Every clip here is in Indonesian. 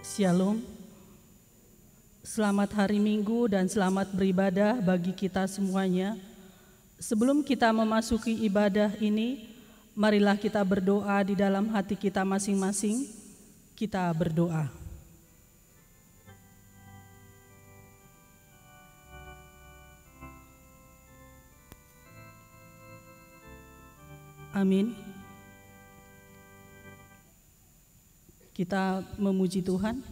Shalom, selamat hari Minggu dan selamat beribadah bagi kita semuanya. Sebelum kita memasuki ibadah ini, marilah kita berdoa di dalam hati kita masing-masing. Kita berdoa. Amin. Kita memuji Tuhan.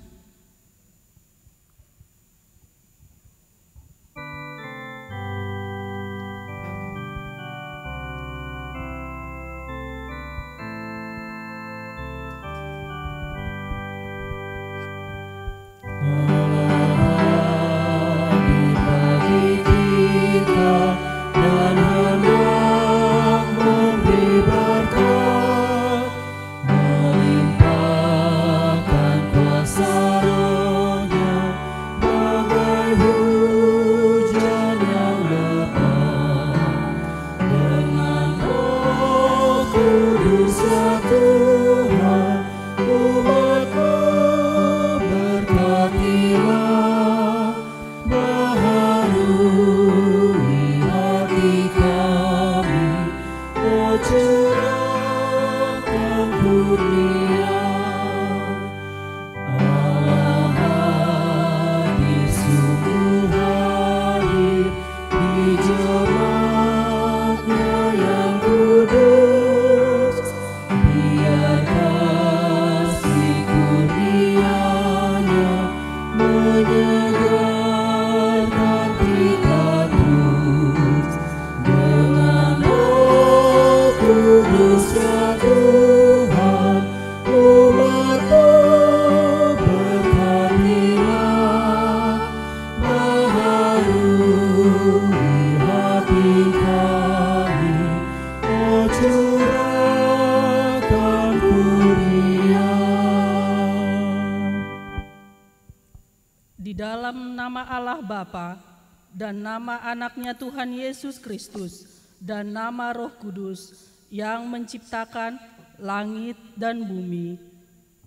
Dan nama anaknya Tuhan Yesus Kristus dan nama Roh Kudus yang menciptakan langit dan bumi.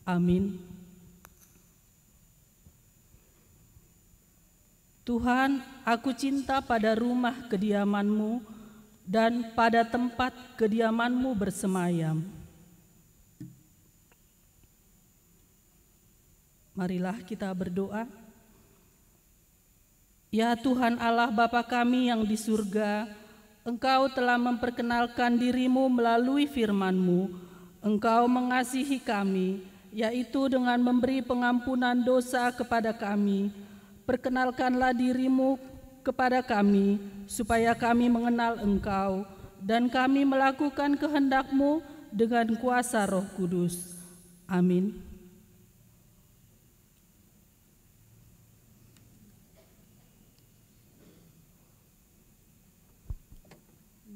Amin. Tuhan, aku cinta pada rumah kediaman-Mu dan pada tempat kediaman-Mu bersemayam. Marilah kita berdoa. Ya Tuhan Allah Bapa kami yang di surga, Engkau telah memperkenalkan diri-Mu melalui firman-Mu. Engkau mengasihi kami, yaitu dengan memberi pengampunan dosa kepada kami. Perkenalkanlah diri-Mu kepada kami, supaya kami mengenal Engkau, dan kami melakukan kehendak-Mu dengan kuasa Roh Kudus. Amin.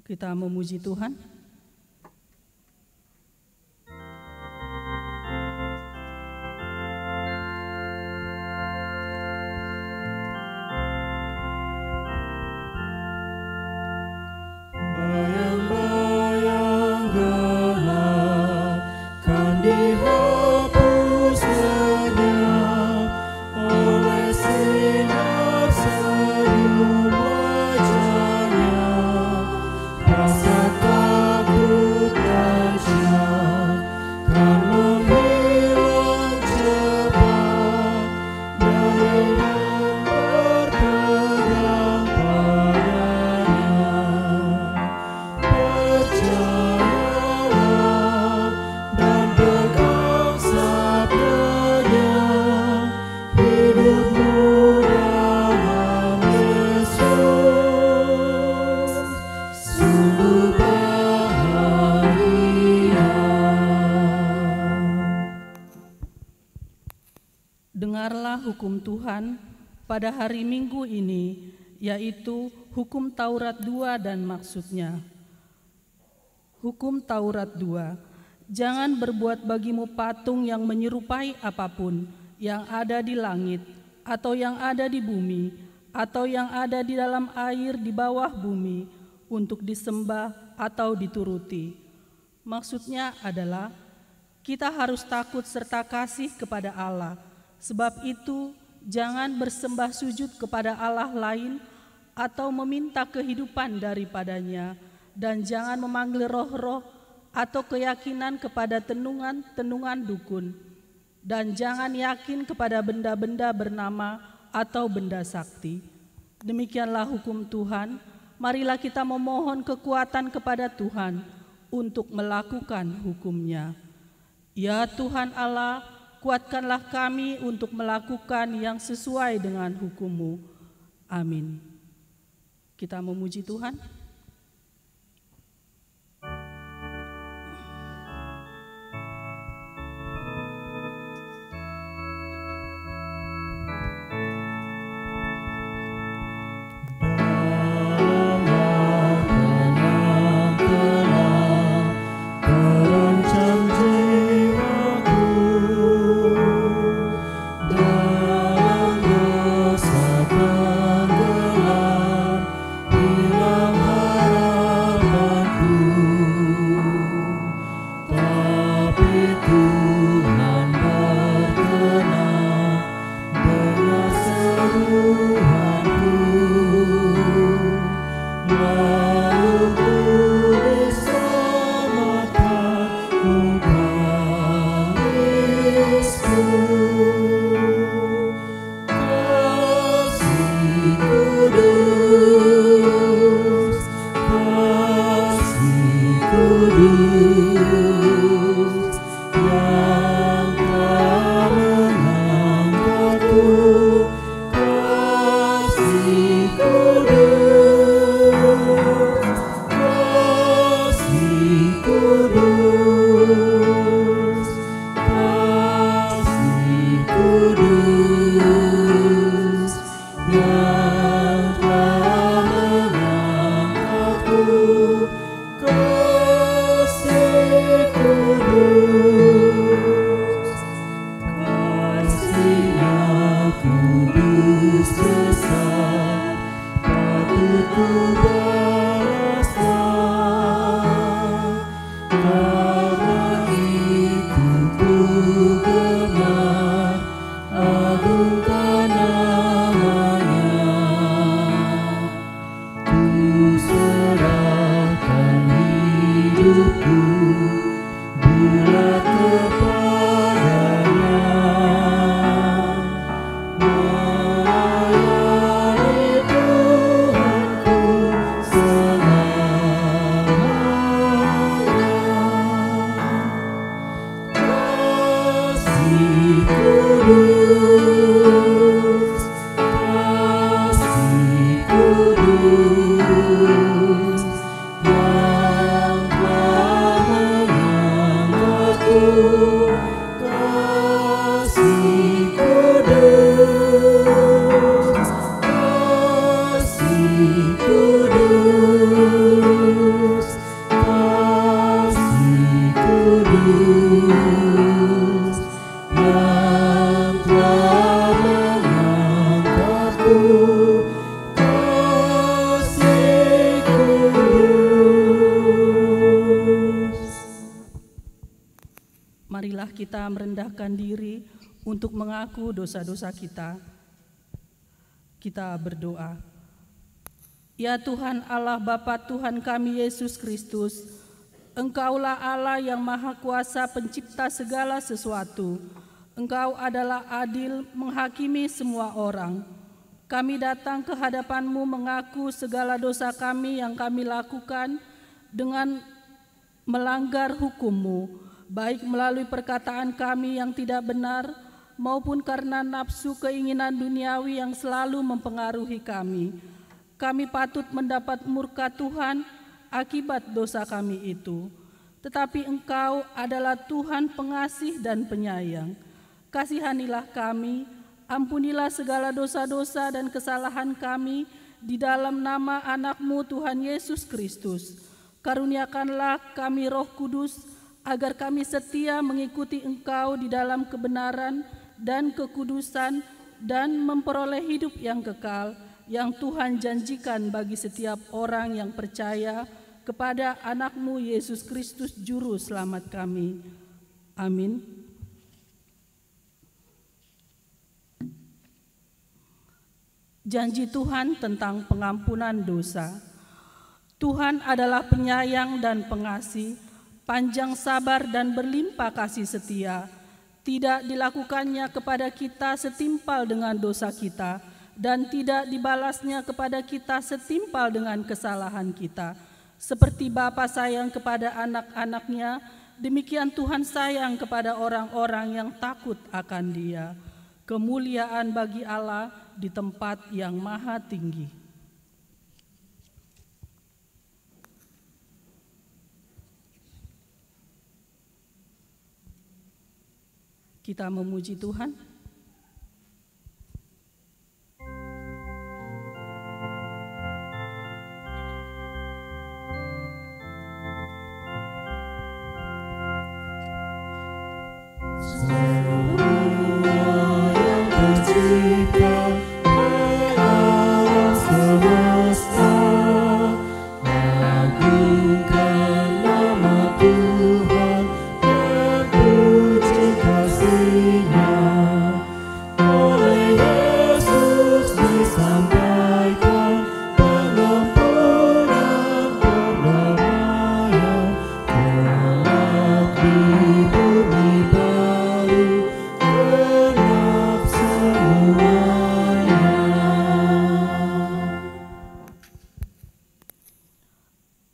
Kita memuji Tuhan. Bayang-bayang gelap kan dihapus lenyap oleh sinar senyum wajahnya. Rasa takut dan syak kan menghilang cepat dengan berpegang padanya. Percayalah dan pegang sabdanya, hidupmu dalam Yesus sungguh bahagia. Dengarlah hukum Tuhan pada hari Minggu ini, yaitu hukum Taurat 2 dan maksudnya. Hukum Taurat 2, jangan berbuat bagimu patung yang menyerupai apapun yang ada di langit, atau yang ada di bumi, atau yang ada di dalam air di bawah bumi, untuk disembah atau dituruti. Maksudnya adalah kita harus takut serta kasih kepada Allah, Sebab itu, jangan bersembah sujud kepada Allah lain atau meminta kehidupan daripadanya, dan jangan memanggil roh-roh atau keyakinan kepada tenungan-tenungan dukun, dan jangan yakin kepada benda-benda bernama atau benda sakti. Demikianlah hukum Tuhan. Marilah kita memohon kekuatan kepada Tuhan untuk melakukan hukum-Nya. Ya Tuhan Allah, kuatkanlah kami untuk melakukan yang sesuai dengan hukum-Mu. Amin. Kita memuji Tuhan. Marilah kita merendahkan diri untuk mengaku dosa-dosa kita. Kita berdoa. Ya Tuhan Allah Bapa Tuhan kami Yesus Kristus, Engkaulah Allah yang Maha Kuasa pencipta segala sesuatu. Engkau adalah adil menghakimi semua orang. Kami datang ke hadapan-Mu mengaku segala dosa kami yang kami lakukan dengan melanggar hukum-Mu, baik melalui perkataan kami yang tidak benar maupun karena nafsu keinginan duniawi yang selalu mempengaruhi kami. Kami patut mendapat murka Tuhan akibat dosa kami itu. Tetapi Engkau adalah Tuhan pengasih dan penyayang. Kasihanilah kami, ampunilah segala dosa-dosa dan kesalahan kami di dalam nama anak-Mu Tuhan Yesus Kristus. Karuniakanlah kami Roh Kudus, agar kami setia mengikuti Engkau di dalam kebenaran dan kekudusan dan memperoleh hidup yang kekal yang Tuhan janjikan bagi setiap orang yang percaya kepada anak-Mu Yesus Kristus Juru Selamat kami. Amin. Janji Tuhan tentang pengampunan dosa. Tuhan adalah penyayang dan pengasih, panjang sabar dan berlimpah kasih setia. Tidak dilakukannya kepada kita setimpal dengan dosa kita, dan tidak dibalasnya kepada kita setimpal dengan kesalahan kita. Seperti Bapa sayang kepada anak-anaknya, demikian Tuhan sayang kepada orang-orang yang takut akan Dia. Kemuliaan bagi Allah di tempat yang maha tinggi. Kita memuji Tuhan.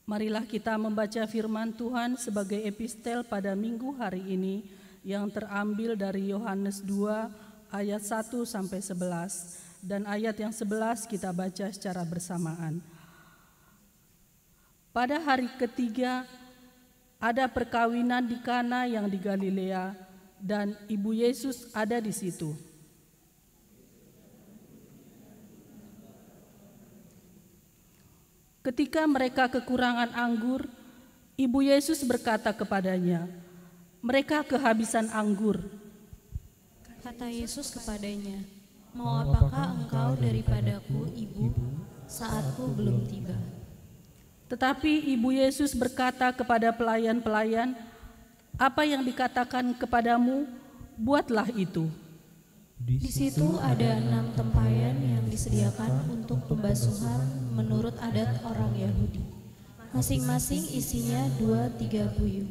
Marilah kita membaca firman Tuhan sebagai epistel pada minggu hari ini yang terambil dari Yohanes 2 ayat 1 sampai 11 dan ayat yang 11 kita baca secara bersamaan. Pada hari ketiga ada perkawinan di Kana yang di Galilea dan ibu Yesus ada di situ. Ketika mereka kekurangan anggur, ibu Yesus berkata kepadanya, "Mereka kehabisan anggur." Kata Yesus kepadanya, "Mau apakah engkau daripadaku, Ibu, saatku belum tiba?" Tetapi ibu Yesus berkata kepada pelayan-pelayan, "Apa yang dikatakan kepadamu, buatlah itu." Di situ ada 6 tempayan yang disediakan untuk pembasuhan menurut adat orang Yahudi. Masing-masing isinya 2-3 buyung.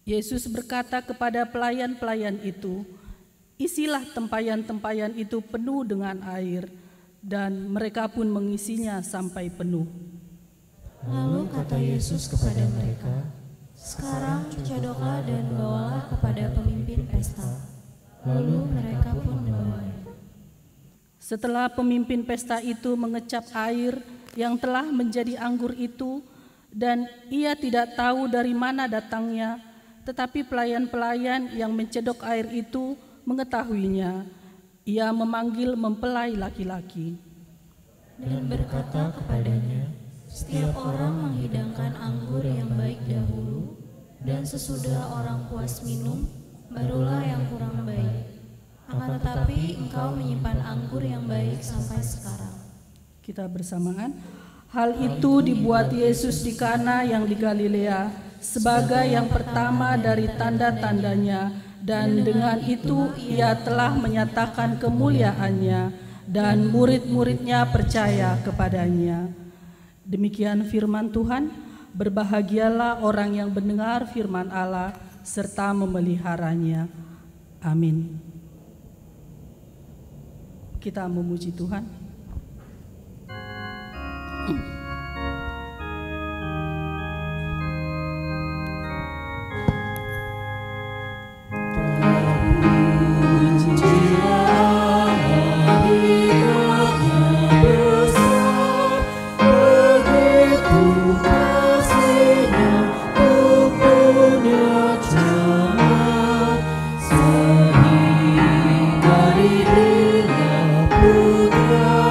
Yesus berkata kepada pelayan-pelayan itu, "Isilah tempayan-tempayan itu penuh dengan air," dan mereka pun mengisinya sampai penuh. Lalu kata Yesus kepada mereka, "Sekarang codoklah dan bawalah kepada pemimpin pesta." Lalu mereka pun membawanya. Setelah pemimpin pesta itu mengecap air yang telah menjadi anggur itu, dan ia tidak tahu dari mana datangnya, tetapi pelayan-pelayan yang mencedok air itu mengetahuinya. Ia memanggil mempelai laki-laki dan berkata kepadanya, "Setiap orang menghidangkan anggur yang baik dahulu, dan sesudah orang puas minum, barulah yang kurang baik. Akan tetapi engkau menyimpan anggur yang baik sampai sekarang." Kita bersamaan. Hal itu dibuat Yesus di Kana yang di Galilea sebagai yang pertama dari tanda-tandanya, dan dengan itu ia telah menyatakan kemuliaannya, dan murid-muridnya percaya kepadanya. Demikian firman Tuhan. Berbahagialah orang yang mendengar firman Allah serta memeliharanya. Amin. Kita memuji Tuhan. Putra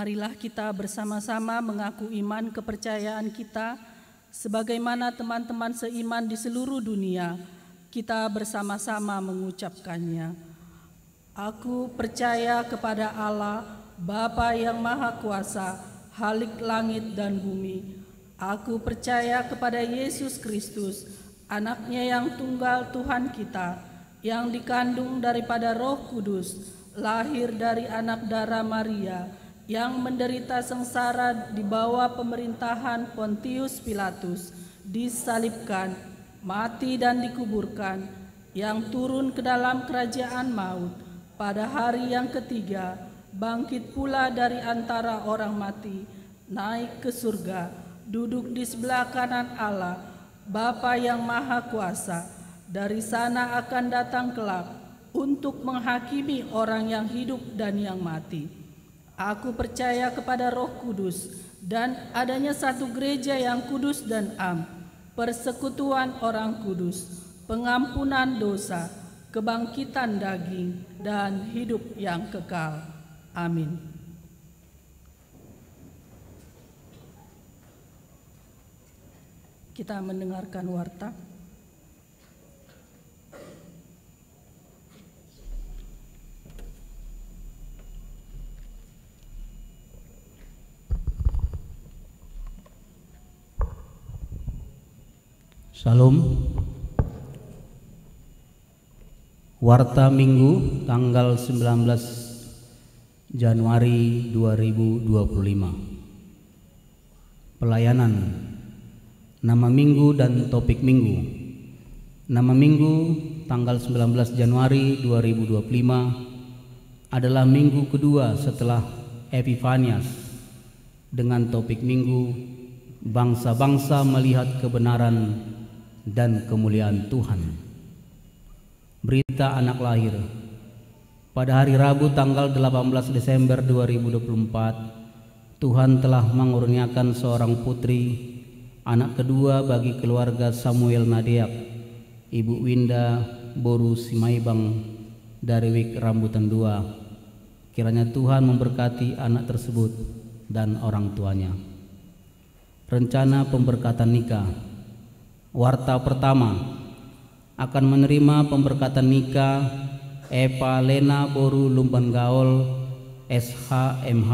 Marilah kita bersama-sama mengaku iman kepercayaan kita sebagaimana teman-teman seiman di seluruh dunia. Kita bersama-sama mengucapkannya. Aku percaya kepada Allah, Bapa yang Maha Kuasa, Khalik langit dan bumi. Aku percaya kepada Yesus Kristus, Anaknya yang tunggal Tuhan kita, yang dikandung daripada Roh Kudus, lahir dari anak darah Maria, yang menderita sengsara di bawah pemerintahan Pontius Pilatus, disalibkan, mati dan dikuburkan, yang turun ke dalam kerajaan maut, pada hari yang ketiga, bangkit pula dari antara orang mati, naik ke surga, duduk di sebelah kanan Allah, Bapa yang Maha Kuasa. Dari sana akan datang kelak untuk menghakimi orang yang hidup dan yang mati. Aku percaya kepada Roh Kudus dan adanya satu gereja yang kudus dan am, persekutuan orang kudus, pengampunan dosa, kebangkitan daging, dan hidup yang kekal. Amin. Kita mendengarkan warta. Salam. Warta Minggu tanggal 19 Januari 2025. Pelayanan. Nama minggu dan topik minggu. Nama minggu tanggal 19 Januari 2025 adalah minggu kedua setelah Epifanias, dengan topik minggu bangsa-bangsa melihat kebenaran dan kemuliaan Tuhan. Berita anak lahir. Pada hari Rabu tanggal 18 Desember 2024, Tuhan telah mengurniakan seorang putri, anak kedua bagi keluarga Samuel Nadeak, Ibu Winda Boru Simaibang dari Wik Rambutan 2. Kiranya Tuhan memberkati anak tersebut dan orang tuanya. Rencana pemberkatan nikah. Warta pertama, akan menerima pemberkatan nikah Eva Lena Boru Lumban Gaul SHMH,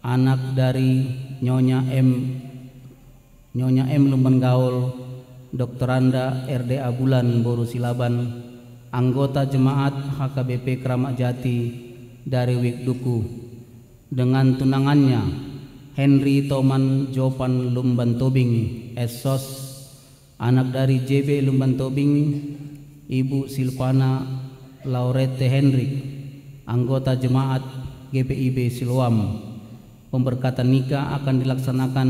anak dari Nyonya M Lumban Gaul, Dokteranda RDA Bulan Boru Silaban, anggota jemaat HKBP Keramat Jati dari Wik Duku, dengan tunangannya Henry Toman Jopan Lumban Tobing SOS, anak dari JB Lumban Tobing, Ibu Silvana Laurete Hendrik, anggota jemaat GPIB Siloam. Pemberkatan nikah akan dilaksanakan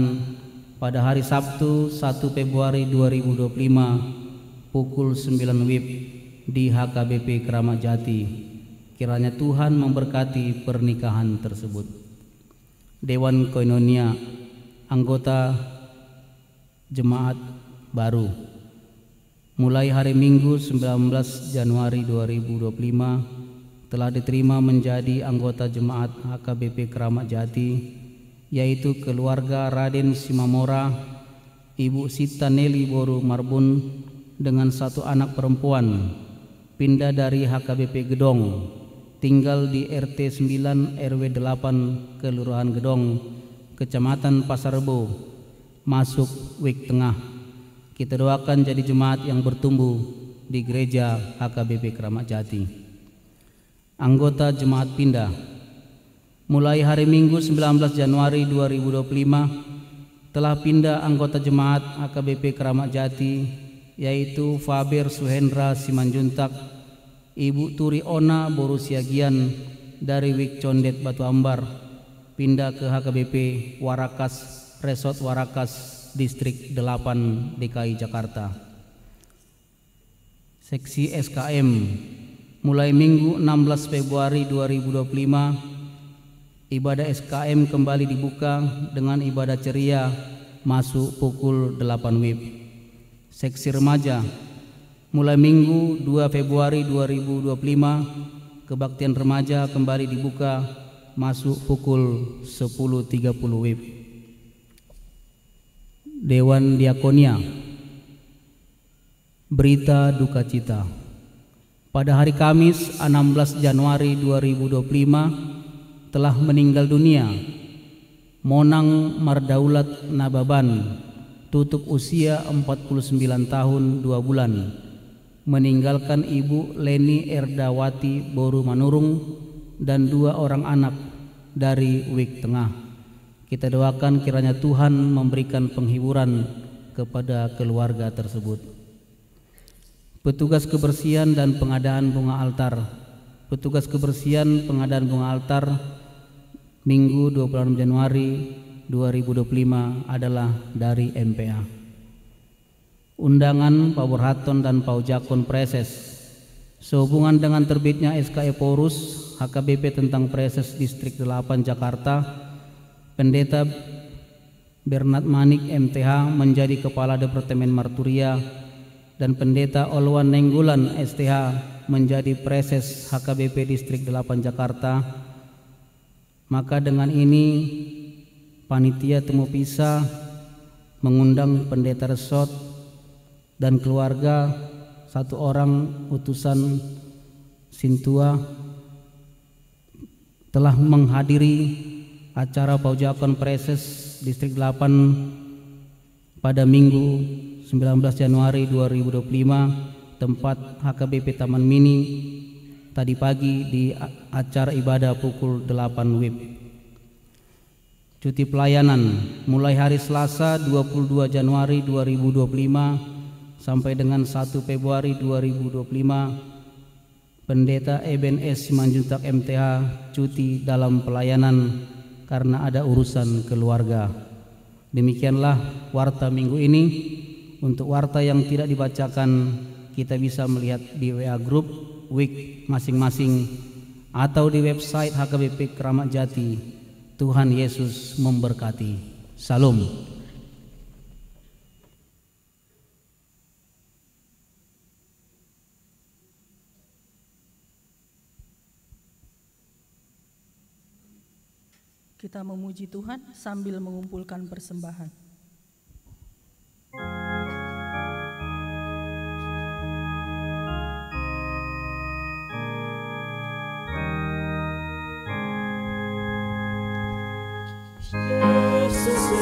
pada hari Sabtu 1 Februari 2025 pukul 9 WIB di HKBP Keramat Jati. Kiranya Tuhan memberkati pernikahan tersebut. Dewan Koinonia, anggota jemaat baru, mulai hari Minggu 19 Januari 2025 telah diterima menjadi anggota jemaat HKBP Keramat Jati, yaitu keluarga Raden Simamora, Ibu Sita Neli Boru Marbun dengan satu anak perempuan, pindah dari HKBP Gedong, tinggal di RT 9 RW 8 Kelurahan Gedong, Kecamatan Pasar Rebo, masuk Wik Tengah. Kita doakan jadi jemaat yang bertumbuh di gereja HKBP Keramat Jati. Anggota jemaat pindah. Mulai hari Minggu 19 Januari 2025 telah pindah anggota jemaat HKBP Keramat Jati, yaitu Faber Suhendra Simanjuntak, Ibu Turi Ona Boru Siagian dari Wik Condet Batu Ambar, pindah ke HKBP Warakas Resort Warakas Distrik 8 DKI Jakarta. Seksi SKM. Mulai Minggu 16 Februari 2025 ibadah SKM kembali dibuka dengan ibadah ceria masuk pukul 8 WIB. Seksi remaja, mulai Minggu 2 Februari 2025 kebaktian remaja kembali dibuka masuk pukul 10.30 WIB. Dewan Diakonia. Berita duka cita. Pada hari Kamis 16 Januari 2025 telah meninggal dunia Monang Mardaulat Nababan, tutup usia 49 tahun 2 bulan, meninggalkan Ibu Leni Erdawati Boru Manurung dan 2 orang anak dari Wik Tengah. Kita doakan kiranya Tuhan memberikan penghiburan kepada keluarga tersebut. Petugas kebersihan dan pengadaan bunga altar. Petugas kebersihan pengadaan bunga altar Minggu 26 Januari 2025 adalah dari MPA. Undangan Pak Borhaton dan Pak Jakon Preses. Sehubungan dengan terbitnya SKE Porus HKBP tentang Preses Distrik 8 Jakarta, Pendeta Bernard Manik MTH menjadi Kepala Departemen Marturia dan Pendeta Olwan Nenggulan STH menjadi Preses HKBP Distrik 8 Jakarta. Maka dengan ini panitia temu pisah mengundang Pendeta Resort dan keluarga 1 orang utusan Sintua telah menghadiri acara Paujakan Preses Distrik 8 pada Minggu 19 Januari 2025 tempat HKBP Taman Mini tadi pagi di acara ibadah pukul 8 WIB. Cuti pelayanan mulai hari Selasa 22 Januari 2025 sampai dengan 1 Februari 2025 Pendeta Eben S. Simanjuntak MTH cuti dalam pelayanan karena ada urusan keluarga. Demikianlah warta minggu ini. Untuk warta yang tidak dibacakan kita bisa melihat di WA Group Week masing-masing atau di website HKBP Keramat Jati. Tuhan Yesus memberkati. Salam. Kita memuji Tuhan sambil mengumpulkan persembahan. Yesus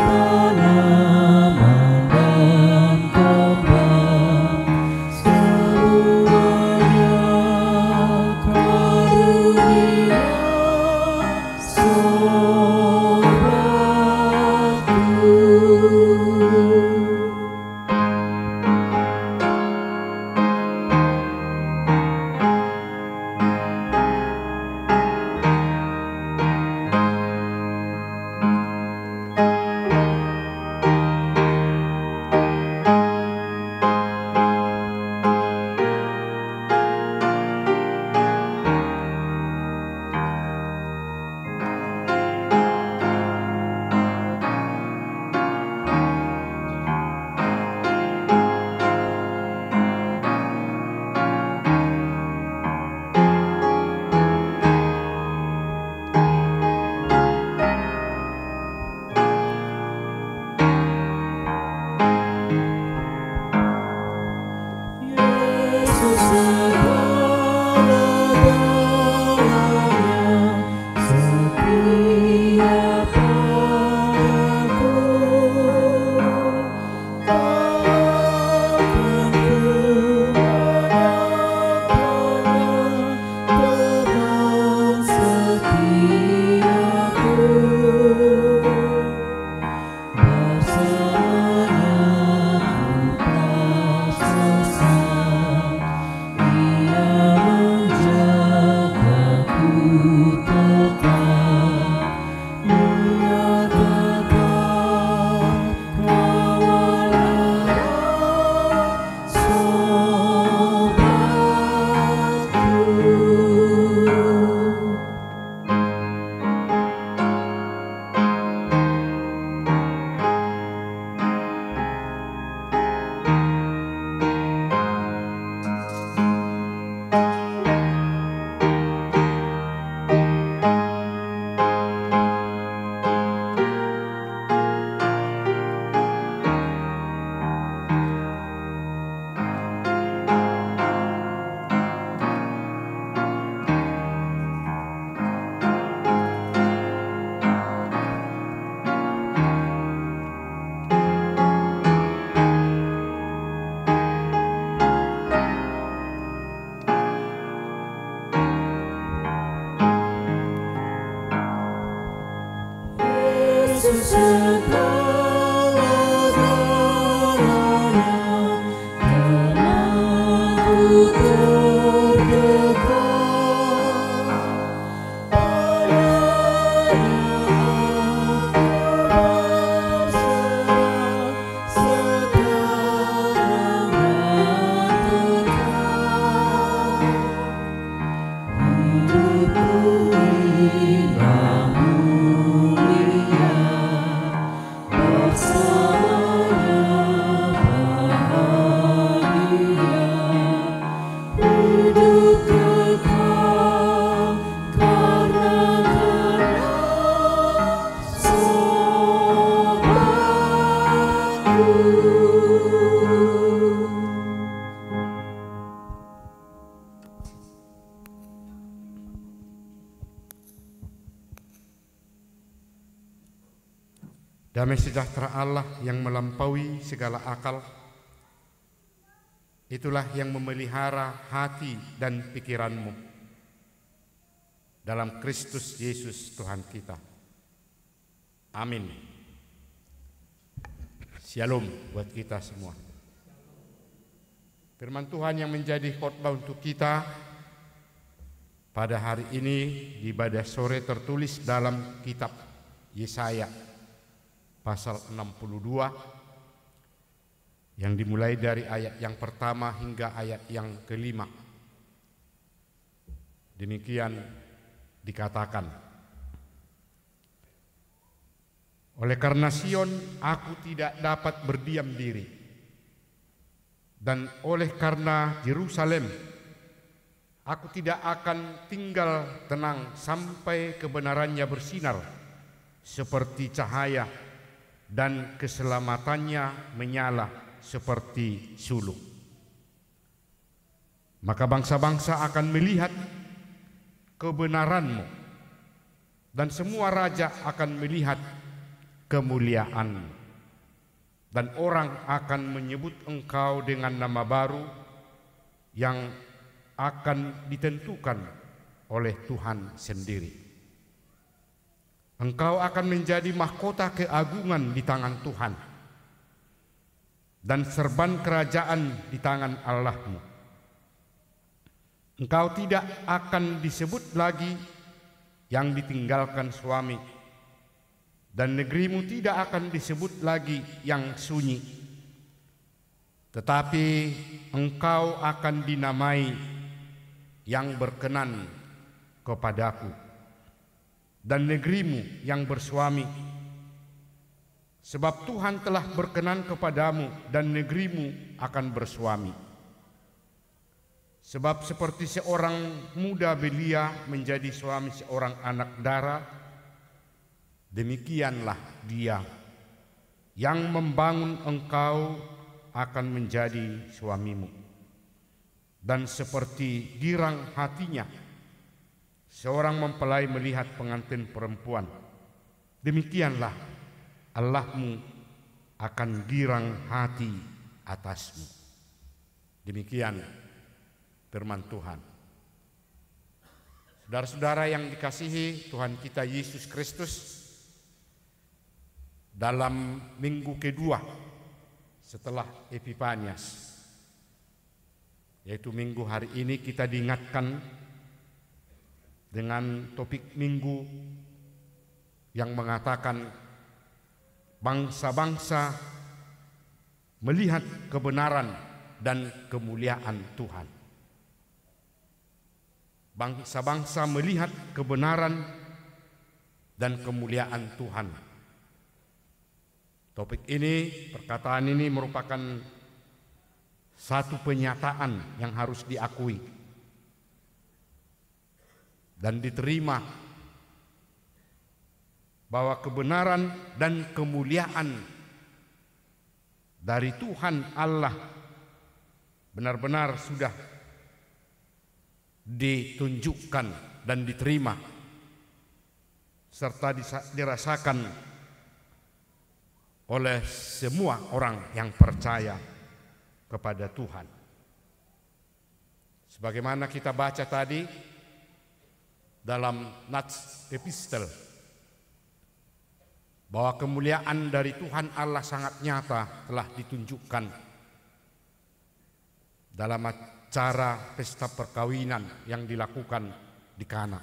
Tanaman dan kembang Damai sejahtera Allah yang melampaui segala akal, itulah yang memelihara hati dan pikiranmu dalam Kristus Yesus Tuhan kita. Amin. Shalom buat kita semua. Firman Tuhan yang menjadi khotbah untuk kita pada hari ini di ibadah sore tertulis dalam kitab Yesaya pasal 62 yang dimulai dari ayat yang pertama hingga ayat yang kelima. Demikian dikatakan, oleh karena Sion aku tidak dapat berdiam diri, dan oleh karena Yerusalem aku tidak akan tinggal tenang sampai kebenarannya bersinar seperti cahaya dan keselamatannya menyala seperti suluk. Maka bangsa-bangsa akan melihat kebenaranmu, dan semua raja akan melihat kemuliaanmu, dan orang akan menyebut engkau dengan nama baru yang akan ditentukan oleh Tuhan sendiri. Engkau akan menjadi mahkota keagungan di tangan Tuhan dan serban kerajaan di tangan Allahmu. Engkau tidak akan disebut lagi yang ditinggalkan suami, dan negerimu tidak akan disebut lagi yang sunyi, tetapi engkau akan dinamai yang berkenan kepadaku, dan negerimu yang bersuami, sebab Tuhan telah berkenan kepadamu dan negerimu akan bersuami. Sebab seperti seorang muda belia menjadi suami seorang anak dara, demikianlah dia yang membangun engkau akan menjadi suamimu. Dan seperti girang hatinya seorang mempelai melihat pengantin perempuan, demikianlah Allahmu akan girang hati atasmu. Demikian firman Tuhan. Saudara-saudara yang dikasihi Tuhan kita Yesus Kristus, dalam minggu kedua setelah Epifanias, yaitu minggu hari ini, kita diingatkan dengan topik minggu yang mengatakan bangsa-bangsa melihat kebenaran dan kemuliaan Tuhan. Bangsa-bangsa melihat kebenaran dan kemuliaan Tuhan. Topik ini, perkataan ini merupakan satu penyataan yang harus diakui dan diterima, bahwa kebenaran dan kemuliaan dari Tuhan Allah benar-benar sudah ditunjukkan dan diterima serta dirasakan oleh semua orang yang percaya kepada Tuhan. Sebagaimana kita baca tadi dalam Nats Epistel, bahwa kemuliaan dari Tuhan Allah sangat nyata telah ditunjukkan dalam acara pesta perkawinan yang dilakukan di Kana.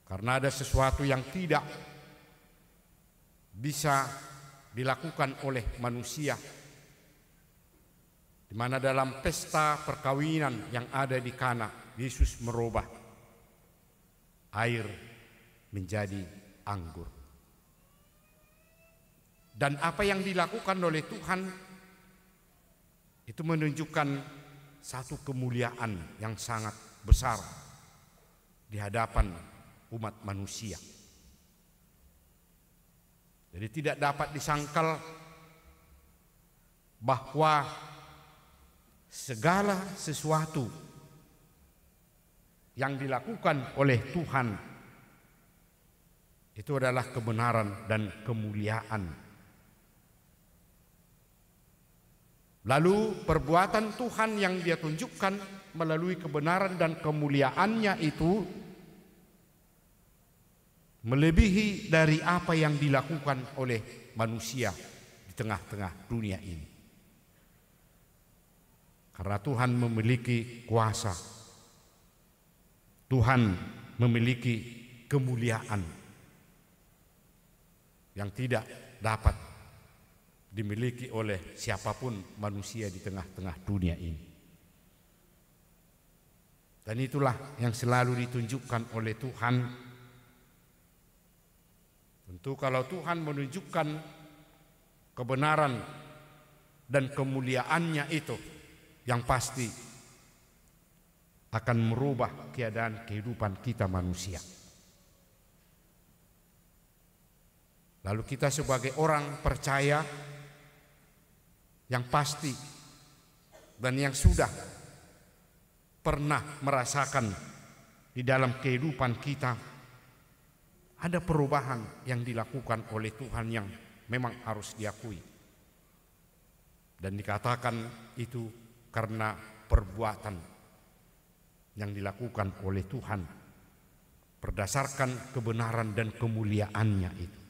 Karena ada sesuatu yang tidak bisa dilakukan oleh manusia, di mana dalam pesta perkawinan yang ada di Kana, Yesus merubah air menjadi anggur. Dan apa yang dilakukan oleh Tuhan itu menunjukkan satu kemuliaan yang sangat besar di hadapan umat manusia. Jadi tidak dapat disangkal bahwa segala sesuatu yang dilakukan oleh Tuhan Itu adalah kebenaran dan kemuliaan. Lalu perbuatan Tuhan yang Dia tunjukkan melalui kebenaran dan kemuliaannya itu melebihi dari apa yang dilakukan oleh manusia di tengah-tengah dunia ini. Karena Tuhan memiliki kuasa, Tuhan memiliki kemuliaan yang tidak dapat dimiliki oleh siapapun manusia di tengah-tengah dunia ini. Dan itulah yang selalu ditunjukkan oleh Tuhan. Tentu kalau Tuhan menunjukkan kebenaran dan kemuliaannya itu, yang pasti akan merubah keadaan kehidupan kita manusia. Lalu kita sebagai orang percaya yang pasti dan yang sudah pernah merasakan di dalam kehidupan kita ada perubahan yang dilakukan oleh Tuhan yang memang harus diakui. Dan dikatakan itu karena perbuatan yang dilakukan oleh Tuhan berdasarkan kebenaran dan kemuliaannya itu.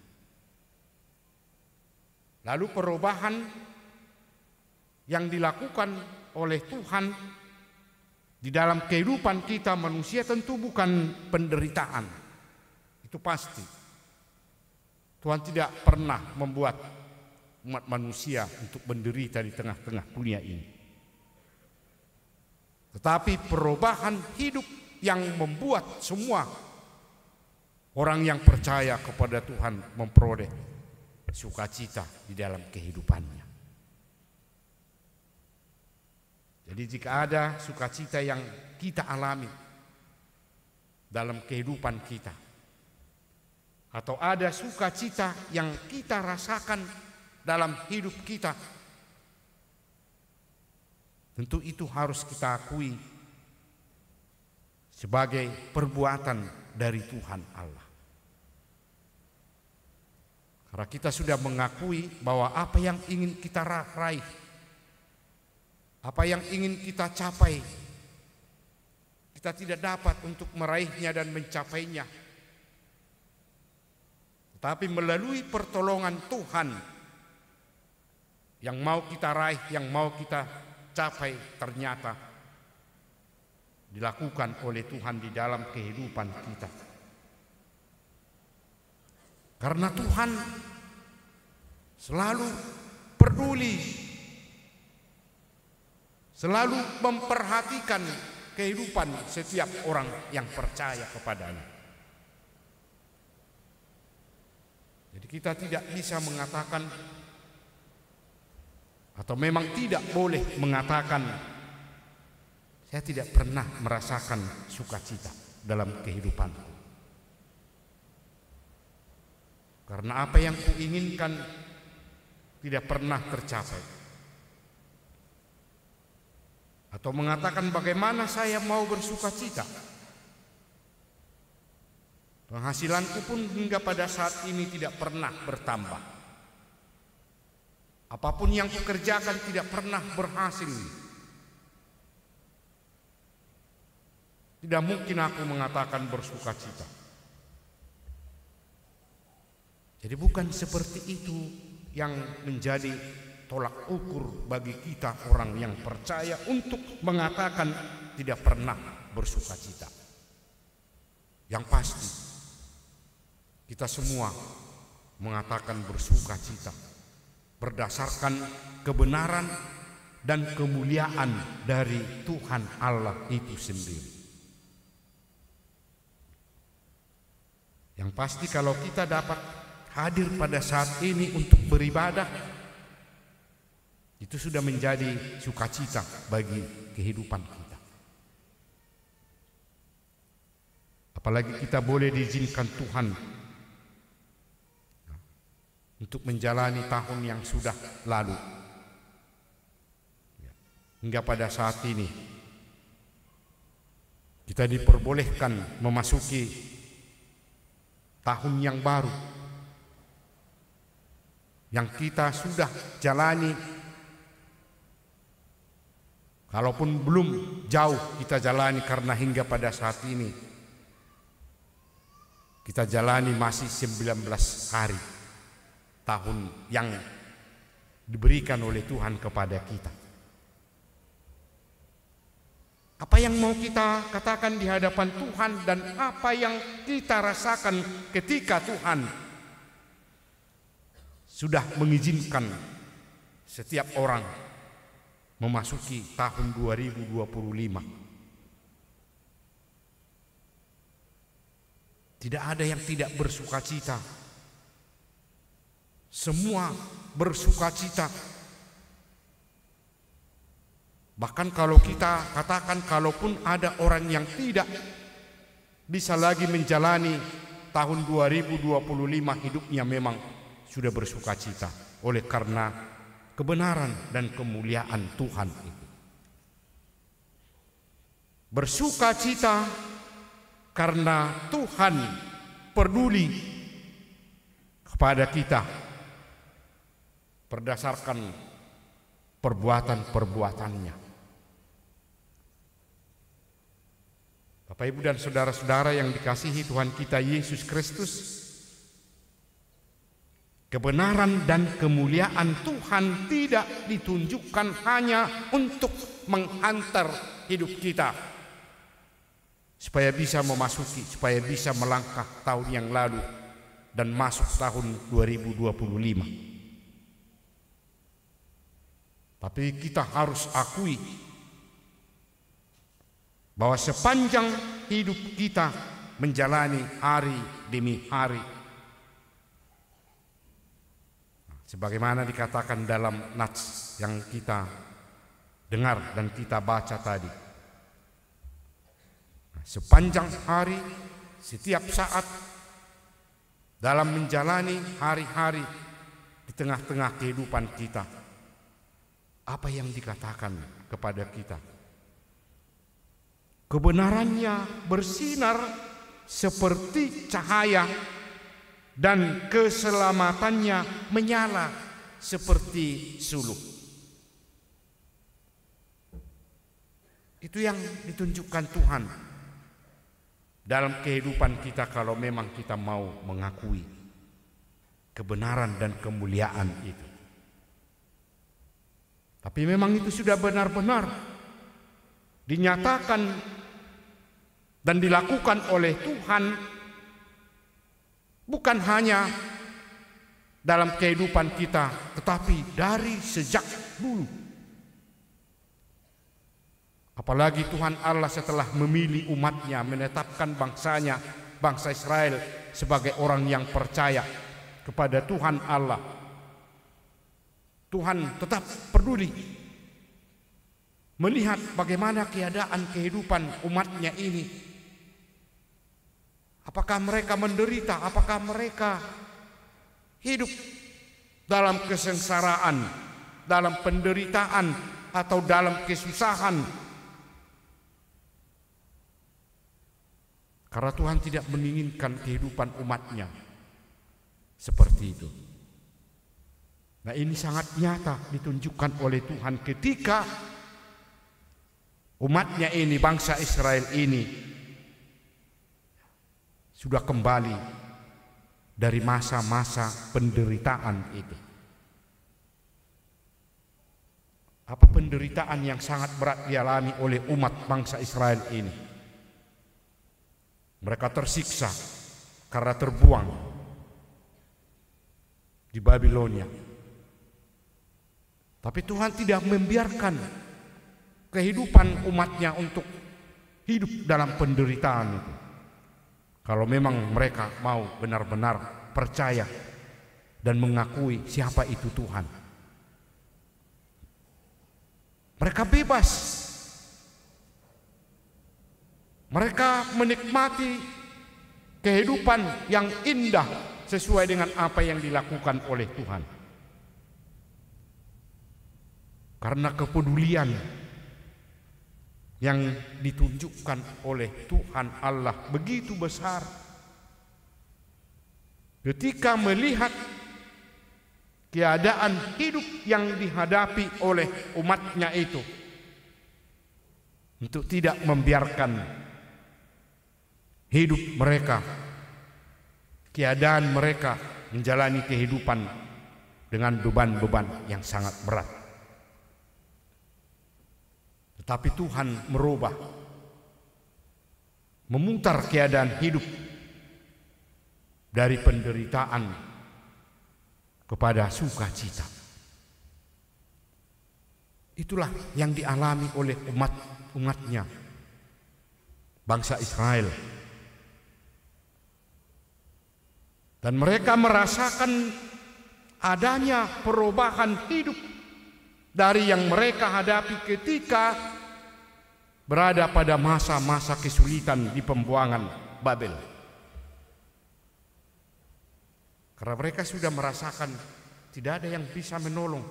Lalu perubahan yang dilakukan oleh Tuhan di dalam kehidupan kita manusia tentu bukan penderitaan. Itu pasti. Tuhan tidak pernah membuat umat manusia untuk menderita di tengah-tengah dunia ini. Tetapi perubahan hidup yang membuat semua orang yang percaya kepada Tuhan memperoleh sukacita di dalam kehidupannya. Jadi jika ada sukacita yang kita alami dalam kehidupan kita, atau ada sukacita yang kita rasakan dalam hidup kita, tentu itu harus kita akui sebagai perbuatan dari Tuhan Allah. Karena kita sudah mengakui bahwa apa yang ingin kita raih, apa yang ingin kita capai, kita tidak dapat untuk meraihnya dan mencapainya. Tetapi melalui pertolongan Tuhan yang mau kita raih, yang mau kita capai, ternyata dilakukan oleh Tuhan di dalam kehidupan kita. Karena Tuhan selalu peduli, selalu memperhatikan kehidupan setiap orang yang percaya kepadanya. Jadi kita tidak bisa mengatakan, atau memang tidak boleh mengatakan, saya tidak pernah merasakan sukacita dalam kehidupanku. Karena apa yang kuinginkan tidak pernah tercapai. Atau mengatakan bagaimana saya mau bersukacita. Penghasilanku pun hingga pada saat ini tidak pernah bertambah. Apapun yang kukerjakan tidak pernah berhasil. Tidak mungkin aku mengatakan bersukacita. Jadi bukan seperti itu yang menjadi tolak ukur bagi kita orang yang percaya untuk mengatakan tidak pernah bersukacita. Yang pasti kita semua mengatakan bersukacita berdasarkan kebenaran dan kemuliaan dari Tuhan Allah itu sendiri. Yang pasti kalau kita dapat hadir pada saat ini untuk beribadah, itu sudah menjadi sukacita bagi kehidupan kita. Apalagi kita boleh diizinkan Tuhan untuk menjalani tahun yang sudah lalu hingga pada saat ini kita diperbolehkan memasuki tahun yang baru yang kita sudah jalani. Kalaupun belum jauh kita jalani, karena hingga pada saat ini kita jalani masih 19 hari tahun yang diberikan oleh Tuhan kepada kita. Apa yang mau kita katakan di hadapan Tuhan dan apa yang kita rasakan ketika Tuhan sudah mengizinkan setiap orang memasuki tahun 2025. Tidak ada yang tidak bersukacita. Semua bersukacita. Bahkan kalau kita katakan, kalaupun ada orang yang tidak bisa lagi menjalani tahun 2025, hidupnya memang sudah bersukacita oleh karena kebenaran dan kemuliaan Tuhan itu. Bersukacita karena Tuhan peduli kepada kita berdasarkan perbuatan-perbuatannya. Bapak, Ibu, dan saudara-saudara yang dikasihi Tuhan kita Yesus Kristus, kebenaran dan kemuliaan Tuhan tidak ditunjukkan hanya untuk menghantar hidup kita supaya bisa memasuki, supaya bisa melangkah tahun yang lalu dan masuk tahun 2025. Tapi kita harus akui bahwa sepanjang hidup kita menjalani hari demi hari, sebagaimana dikatakan dalam nats yang kita dengar dan kita baca tadi, sepanjang hari, setiap saat dalam menjalani hari-hari di tengah-tengah kehidupan kita, apa yang dikatakan kepada kita? Kebenarannya bersinar seperti cahaya dan keselamatannya menyala seperti suluh. Itu yang ditunjukkan Tuhan dalam kehidupan kita kalau memang kita mau mengakui kebenaran dan kemuliaan itu. Tapi memang itu sudah benar-benar dinyatakan dan dilakukan oleh Tuhan, bukan hanya dalam kehidupan kita, tetapi dari sejak dulu. Apalagi Tuhan Allah setelah memilih umatnya, menetapkan bangsanya, bangsa Israel sebagai orang yang percaya kepada Tuhan Allah. Tuhan tetap peduli melihat bagaimana keadaan kehidupan umatnya ini. Apakah mereka menderita, apakah mereka hidup dalam kesengsaraan, dalam penderitaan, atau dalam kesusahan. Karena Tuhan tidak menginginkan kehidupan umatnya seperti itu. Nah, ini sangat nyata ditunjukkan oleh Tuhan ketika umatnya ini, bangsa Israel ini, sudah kembali dari masa-masa penderitaan itu. Apa penderitaan yang sangat berat dialami oleh umat bangsa Israel ini? Mereka tersiksa karena terbuang di Babilonia. Tapi Tuhan tidak membiarkan kehidupan umatnya untuk hidup dalam penderitaan itu. Kalau memang mereka mau benar-benar percaya dan mengakui siapa itu Tuhan. Mereka bebas. Mereka menikmati kehidupan yang indah sesuai dengan apa yang dilakukan oleh Tuhan. Karena kepedulian yang ditunjukkan oleh Tuhan Allah begitu besar. ketika melihat keadaan hidup yang dihadapi oleh umatnya itu, untuk tidak membiarkan hidup mereka, keadaan mereka menjalani kehidupan dengan beban-beban yang sangat berat. Tetapi Tuhan merubah, memutar keadaan hidup dari penderitaan kepada sukacita. Itulah yang dialami oleh umatnya, bangsa Israel. Dan mereka merasakan adanya perubahan hidup dari yang mereka hadapi ketika berada pada masa-masa kesulitan di pembuangan Babel. Karena mereka sudah merasakan tidak ada yang bisa menolong,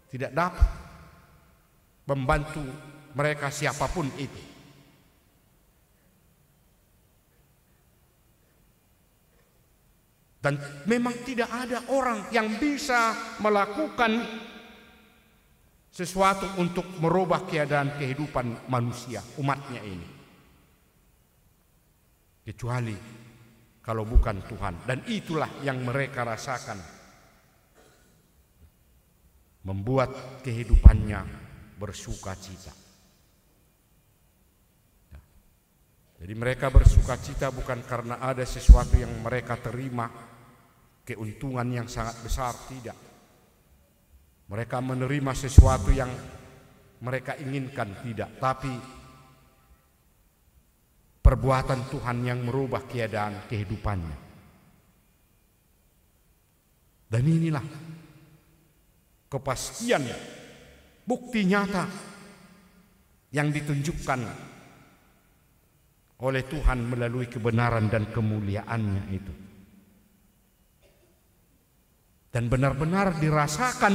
tidak dapat membantu mereka siapapun itu. Dan memang tidak ada orang yang bisa melakukan sesuatu untuk merubah keadaan kehidupan manusia, umatnya ini, kecuali kalau bukan Tuhan. Dan itulah yang mereka rasakan, membuat kehidupannya bersukacita. Jadi mereka bersukacita bukan karena ada sesuatu yang mereka terima, keuntungan yang sangat besar, tidak. Mereka menerima sesuatu yang mereka inginkan, tidak. Tapi perbuatan Tuhan yang merubah keadaan kehidupannya. Dan inilah kepastian, bukti nyata yang ditunjukkan oleh Tuhan melalui kebenaran dan kemuliaannya itu. Dan benar-benar dirasakan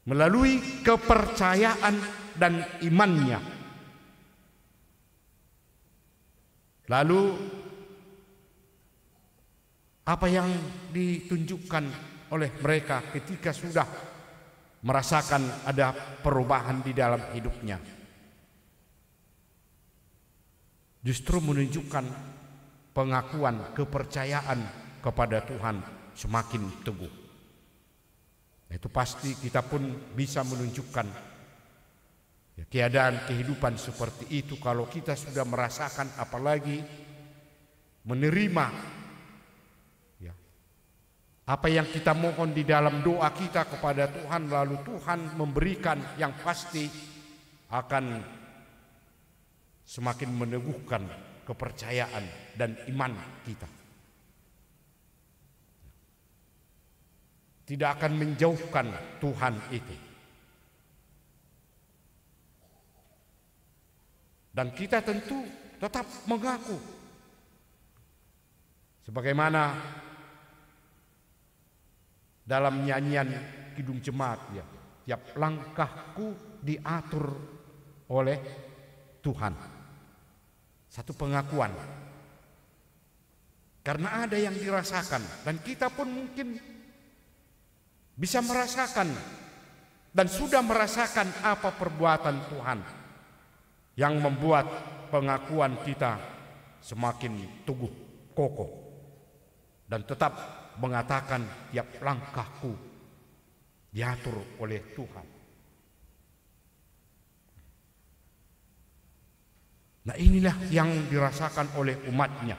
melalui kepercayaan dan imannya. Lalu apa yang ditunjukkan oleh mereka ketika sudah merasakan ada perubahan di dalam hidupnya? Justru menunjukkan pengakuan, kepercayaan kepada Tuhan semakin teguh. Itu pasti kita pun bisa menunjukkan keadaan kehidupan seperti itu kalau kita sudah merasakan, apalagi menerima apa yang kita mohon di dalam doa kita kepada Tuhan, lalu Tuhan memberikan, yang pasti akan semakin meneguhkan kepercayaan dan iman kita. Tidak akan menjauhkan Tuhan itu. Dan kita tentu tetap mengaku, sebagaimana dalam nyanyian Kidung Jemaat, tiap langkahku diatur oleh Tuhan. Satu pengakuan. Karena ada yang dirasakan, dan kita pun mungkin bisa merasakan dan sudah merasakan apa perbuatan Tuhan yang membuat pengakuan kita semakin teguh, kokoh, dan tetap mengatakan tiap langkahku diatur oleh Tuhan. Nah, inilah yang dirasakan oleh umatnya.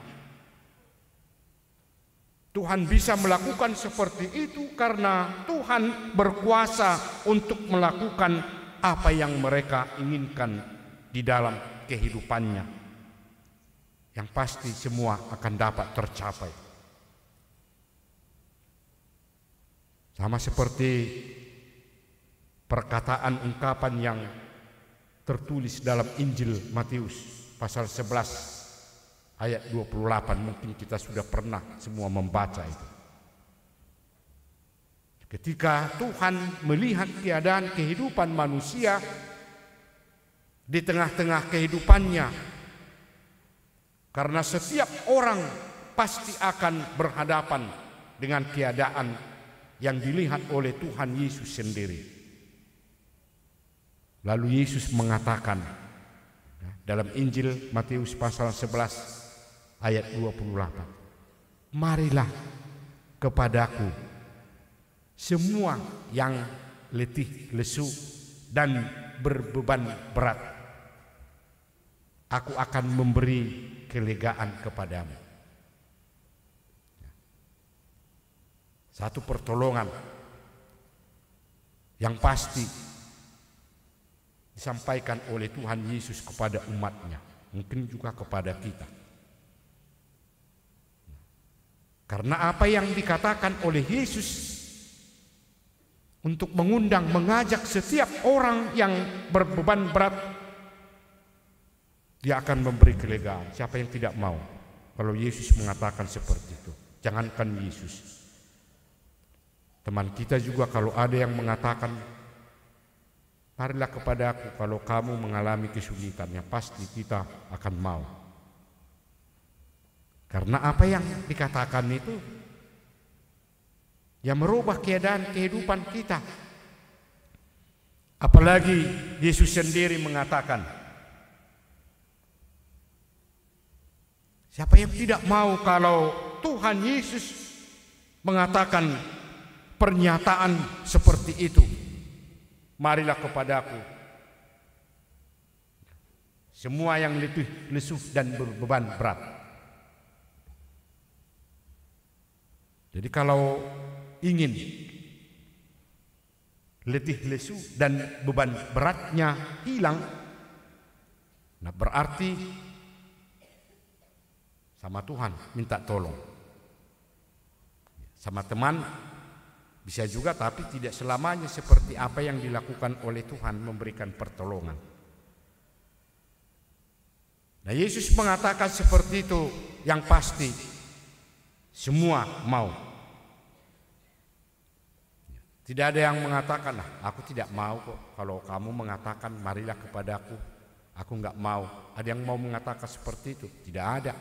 Tuhan bisa melakukan seperti itu karena Tuhan berkuasa untuk melakukan apa yang mereka inginkan di dalam kehidupannya. Yang pasti semua akan dapat tercapai. Sama seperti perkataan ungkapan yang tertulis dalam Injil Matius pasal 11 ayat 28, mungkin kita sudah pernah semua membaca itu. Ketika Tuhan melihat keadaan kehidupan manusia di tengah-tengah kehidupannya, karena setiap orang pasti akan berhadapan dengan keadaan yang dilihat oleh Tuhan Yesus sendiri. Lalu Yesus mengatakan dalam Injil Matius pasal 11 ayat 28, marilah kepadaku semua yang letih lesu dan berbeban berat, aku akan memberi kelegaan kepadamu. Satu pertolongan yang pasti disampaikan oleh Tuhan Yesus kepada umatnya, mungkin juga kepada kita. Karena apa yang dikatakan oleh Yesus untuk mengundang, mengajak setiap orang yang berbeban berat, dia akan memberi kelegaan. Siapa yang tidak mau kalau Yesus mengatakan seperti itu? Jangankan Yesus, teman kita juga kalau ada yang mengatakan, marilah kepadaku kalau kamu mengalami kesulitannya, pasti kita akan mau. Karena apa yang dikatakan itu yang merubah keadaan kehidupan kita. Apalagi Yesus sendiri mengatakan, siapa yang tidak mau kalau Tuhan Yesus mengatakan pernyataan seperti itu, marilah kepadaku semua yang letih lesu dan berbeban berat. Jadi kalau ingin letih lesu dan beban beratnya hilang, nah berarti sama Tuhan minta tolong. Sama teman bisa juga, tapi tidak selamanya seperti apa yang dilakukan oleh Tuhan, memberikan pertolongan. Nah, Yesus mengatakan seperti itu, yang pasti semua mau. Tidak ada yang mengatakan, aku tidak mau kok. Kalau kamu mengatakan marilah kepadaku, aku enggak mau. Ada yang mau mengatakan seperti itu? Tidak ada.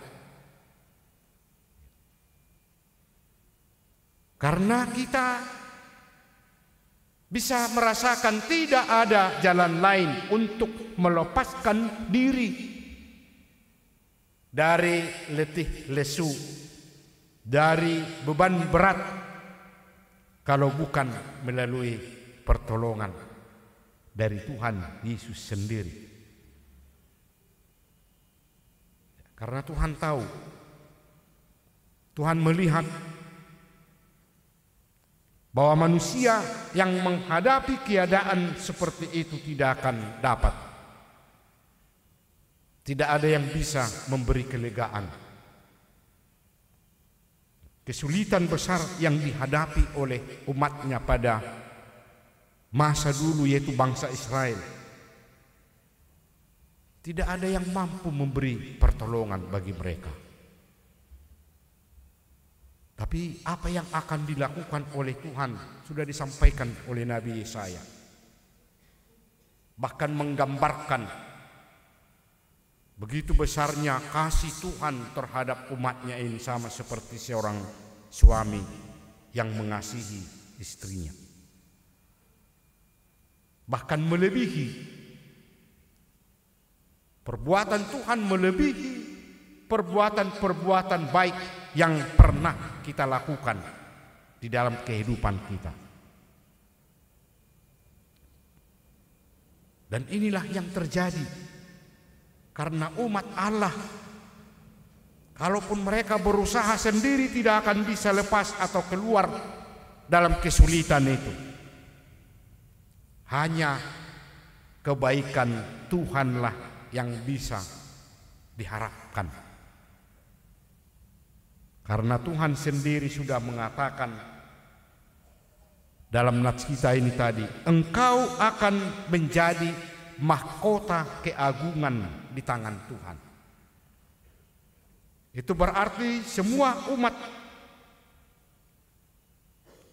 Karena kita bisa merasakan tidak ada jalan lain untuk melepaskan diri dari letih lesu, dari beban berat, kalau bukan melalui pertolongan dari Tuhan Yesus sendiri. Karena Tuhan tahu, Tuhan melihat bahwa manusia yang menghadapi keadaan seperti itu tidak akan dapat. Tidak ada yang bisa memberi kelegaan. Kesulitan besar yang dihadapi oleh umatnya pada masa dulu, yaitu bangsa Israel, tidak ada yang mampu memberi pertolongan bagi mereka. Tapi apa yang akan dilakukan oleh Tuhan sudah disampaikan oleh Nabi Yesaya. Bahkan menggambarkan begitu besarnya kasih Tuhan terhadap umatnya ini, sama seperti seorang suami yang mengasihi istrinya. Bahkan melebihi perbuatan Tuhan, melebihi perbuatan-perbuatan baik yang pernah kita lakukan di dalam kehidupan kita. Dan inilah yang terjadi karena umat Allah, kalaupun mereka berusaha sendiri, tidak akan bisa lepas atau keluar dalam kesulitan itu. Hanya kebaikan Tuhanlah yang bisa diharapkan. Karena Tuhan sendiri sudah mengatakan dalam nats kita ini tadi, engkau akan menjadi mahkota keagungan di tangan Tuhan. Itu berarti semua umat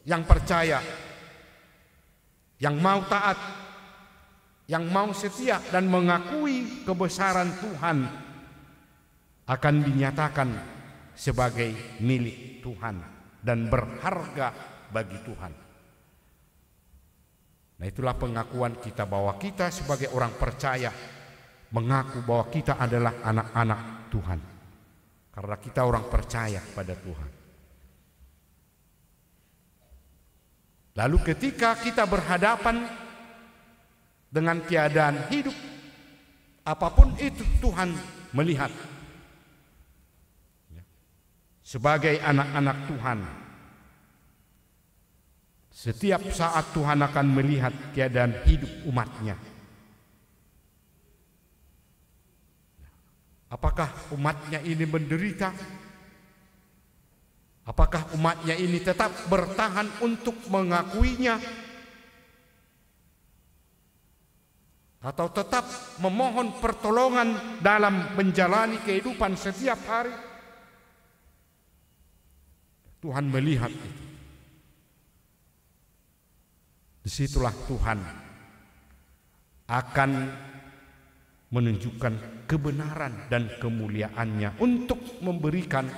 yang percaya, yang mau taat, yang mau setia dan mengakui kebesaran Tuhan akan dinyatakan sebagai milik Tuhan dan berharga bagi Tuhan. Nah, itulah pengakuan kita bahwa kita sebagai orang percaya mengaku bahwa kita adalah anak-anak Tuhan. Karena kita orang percaya pada Tuhan. Lalu ketika kita berhadapan dengan keadaan hidup, apapun itu Tuhan melihat. Sebagai anak-anak Tuhan, setiap saat Tuhan akan melihat keadaan hidup umatnya. Apakah umatnya ini menderita? Apakah umatnya ini tetap bertahan untuk mengakuinya? Atau tetap memohon pertolongan dalam menjalani kehidupan setiap hari? Tuhan melihat itu. Disitulah Tuhan akan menunjukkan kebenaran dan kemuliaannya untuk memberikan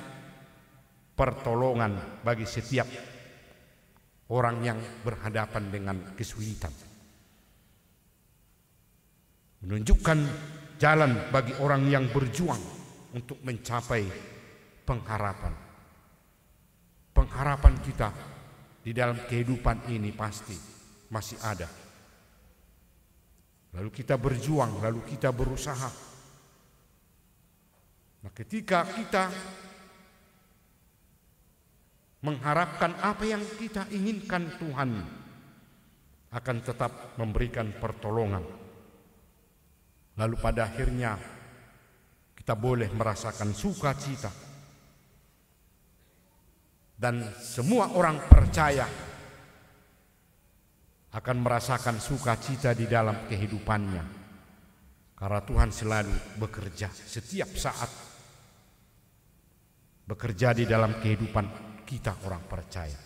pertolongan bagi setiap orang yang berhadapan dengan kesulitan. Menunjukkan jalan bagi orang yang berjuang untuk mencapai pengharapan. Pengharapan kita di dalam kehidupan ini pasti masih ada. Lalu kita berjuang, lalu kita berusaha. Nah, ketika kita mengharapkan apa yang kita inginkan, Tuhan akan tetap memberikan pertolongan. Lalu pada akhirnya kita boleh merasakan sukacita. Dan semua orang percaya akan merasakan sukacita di dalam kehidupannya. Karena Tuhan selalu bekerja setiap saat. Bekerja di dalam kehidupan kita orang percaya.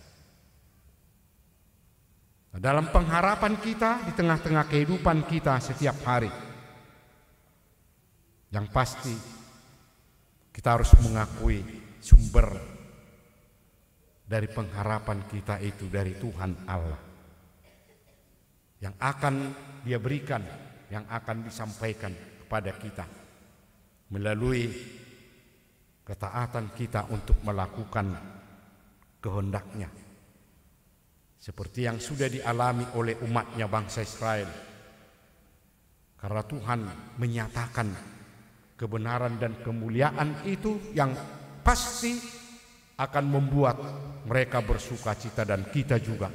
Nah, dalam pengharapan kita di tengah-tengah kehidupan kita setiap hari, yang pasti kita harus mengakui sumber dari pengharapan kita itu dari Tuhan Allah, yang akan Dia berikan, yang akan disampaikan kepada kita melalui ketaatan kita untuk melakukan kehendak-Nya, seperti yang sudah dialami oleh umatnya bangsa Israel. Karena Tuhan menyatakan kebenaran dan kemuliaan itu yang pasti akan membuat mereka bersukacita, dan kita juga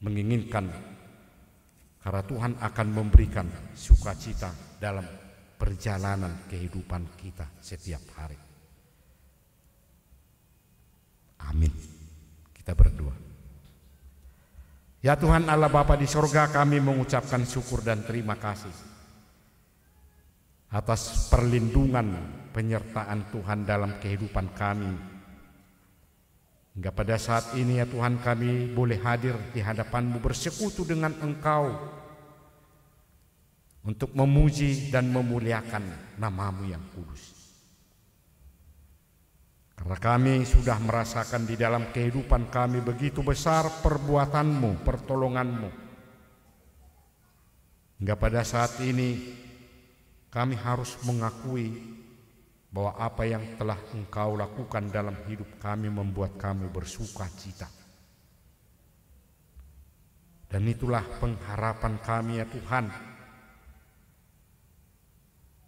menginginkan, karena Tuhan akan memberikan sukacita dalam perjalanan kehidupan kita setiap hari. Amin. Kita berdoa. Ya Tuhan Allah Bapa di sorga, kami mengucapkan syukur dan terima kasih atas perlindungan penyertaan Tuhan dalam kehidupan kami. Hingga pada saat ini ya Tuhan, kami boleh hadir di hadapan-Mu, bersekutu dengan Engkau untuk memuji dan memuliakan nama-Mu yang kudus. Karena kami sudah merasakan di dalam kehidupan kami begitu besar perbuatan-Mu, pertolongan-Mu. Hingga pada saat ini kami harus mengakui bahwa apa yang telah Engkau lakukan dalam hidup kami membuat kami bersuka cita. Dan itulah pengharapan kami ya Tuhan.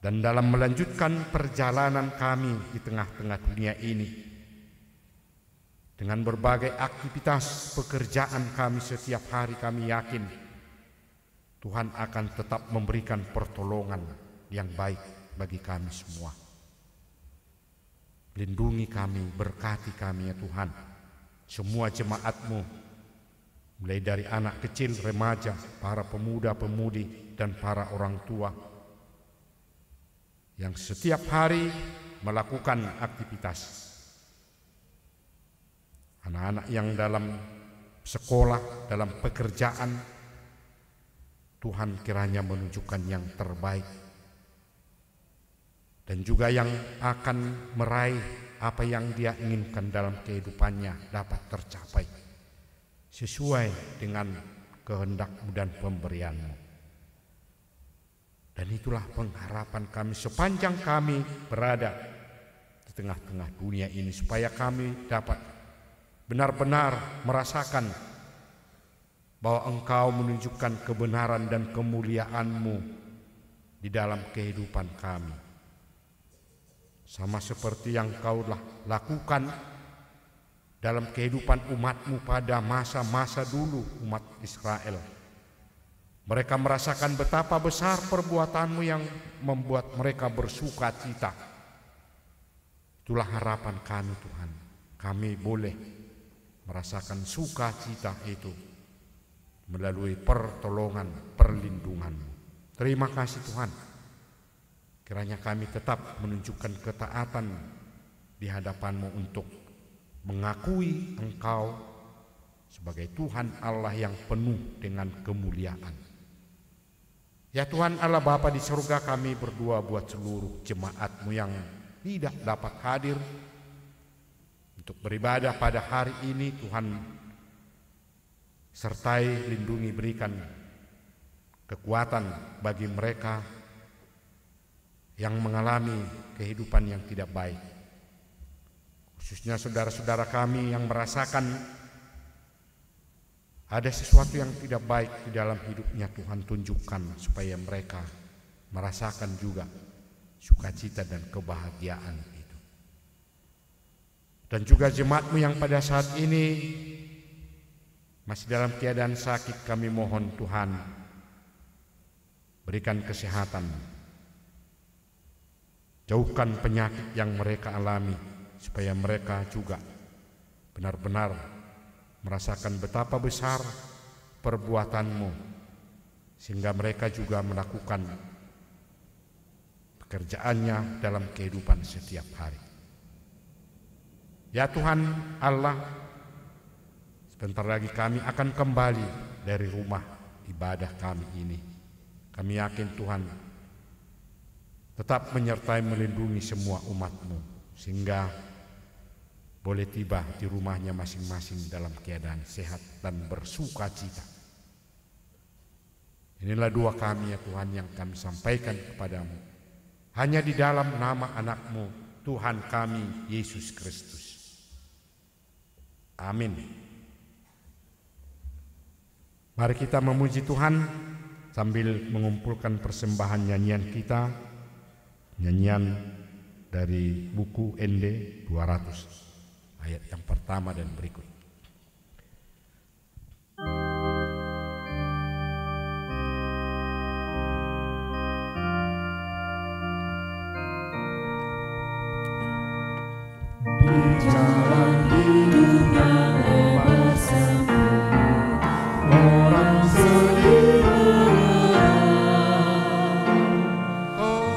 Dan dalam melanjutkan perjalanan kami di tengah-tengah dunia ini, dengan berbagai aktivitas pekerjaan kami setiap hari, kami yakin Tuhan akan tetap memberikan pertolongan yang baik bagi kami semua. Lindungi kami, berkati kami ya Tuhan, semua jemaat-Mu, mulai dari anak kecil, remaja, para pemuda-pemudi, dan para orang tua yang setiap hari melakukan aktivitas. Anak-anak yang dalam sekolah, dalam pekerjaan, Tuhan kiranya menunjukkan yang terbaik. Dan juga yang akan meraih apa yang dia inginkan dalam kehidupannya dapat tercapai sesuai dengan kehendak-Mu dan pemberian-Mu. Dan itulah pengharapan kami sepanjang kami berada di tengah-tengah dunia ini, supaya kami dapat benar-benar merasakan bahwa Engkau menunjukkan kebenaran dan kemuliaan-Mu di dalam kehidupan kami. Sama seperti yang Kau lakukan dalam kehidupan umat-Mu pada masa-masa dulu umat Israel. Mereka merasakan betapa besar perbuatan-Mu yang membuat mereka bersuka cita. Itulah harapan kami, Tuhan. Kami boleh merasakan sukacita itu melalui pertolongan, perlindungan-Mu. Terima kasih Tuhan. Kiranya kami tetap menunjukkan ketaatan di hadapan-Mu untuk mengakui Engkau sebagai Tuhan Allah yang penuh dengan kemuliaan. Ya Tuhan Allah Bapa di surga, kami berdoa buat seluruh jemaat-Mu yang tidak dapat hadir untuk beribadah pada hari ini. Tuhan, sertai, lindungi, berikan kekuatan bagi mereka yang mengalami kehidupan yang tidak baik. Khususnya saudara-saudara kami yang merasakan ada sesuatu yang tidak baik di dalam hidupnya, Tuhan tunjukkan supaya mereka merasakan juga sukacita dan kebahagiaan itu. Dan juga jemaat-Mu yang pada saat ini masih dalam keadaan sakit, kami mohon Tuhan berikan kesehatan, jauhkan penyakit yang mereka alami, supaya mereka juga benar-benar merasakan betapa besar perbuatan-Mu, sehingga mereka juga melakukan pekerjaannya dalam kehidupan setiap hari. Ya Tuhan Allah, sebentar lagi kami akan kembali dari rumah ibadah kami ini. Kami yakin Tuhan tetap menyertai melindungi semua umat-Mu, sehingga boleh tiba di rumahnya masing-masing dalam keadaan sehat dan bersuka cita. Inilah doa kami ya Tuhan yang kami sampaikan kepadamu, hanya di dalam nama anak-Mu Tuhan kami Yesus Kristus. Amin. Mari kita memuji Tuhan sambil mengumpulkan persembahan nyanyian kita, nyanyian dari buku ND 200. Ayat yang pertama dan berikut. Di jalan hidup yang lebar sepi, orang sedih menyerah.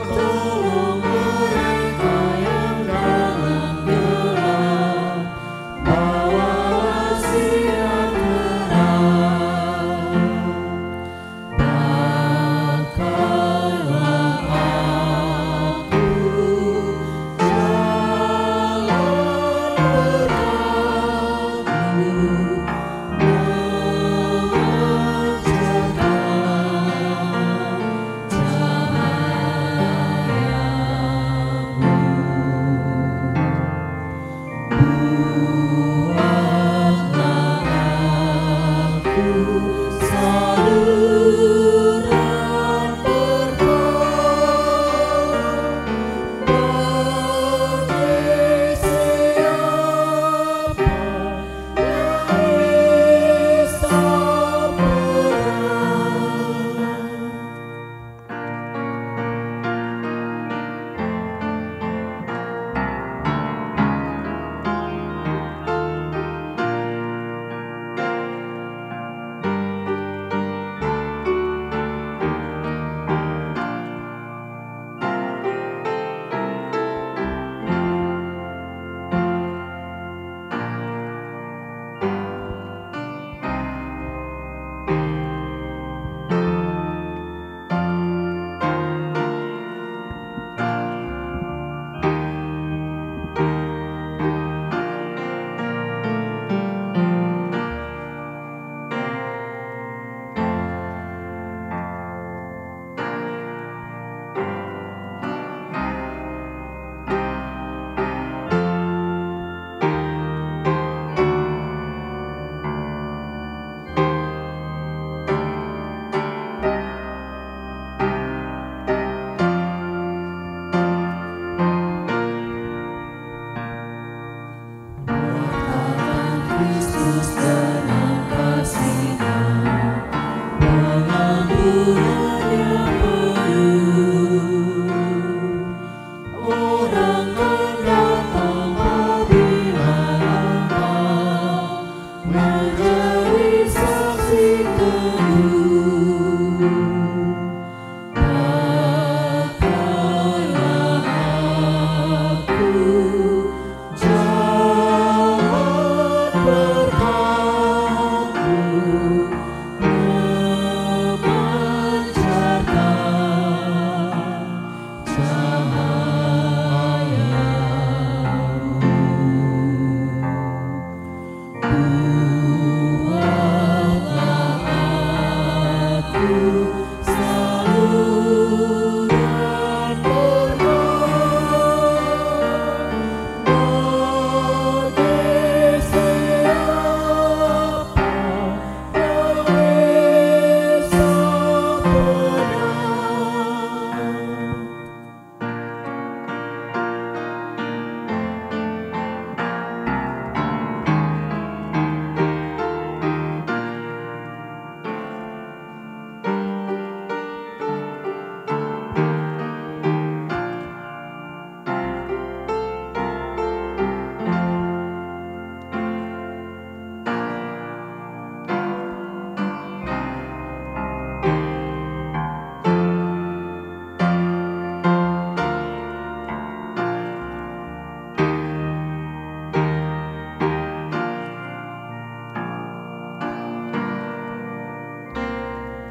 Tolong mereka yang dalam gelap, bawa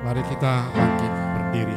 Mari kita bangkit berdiri.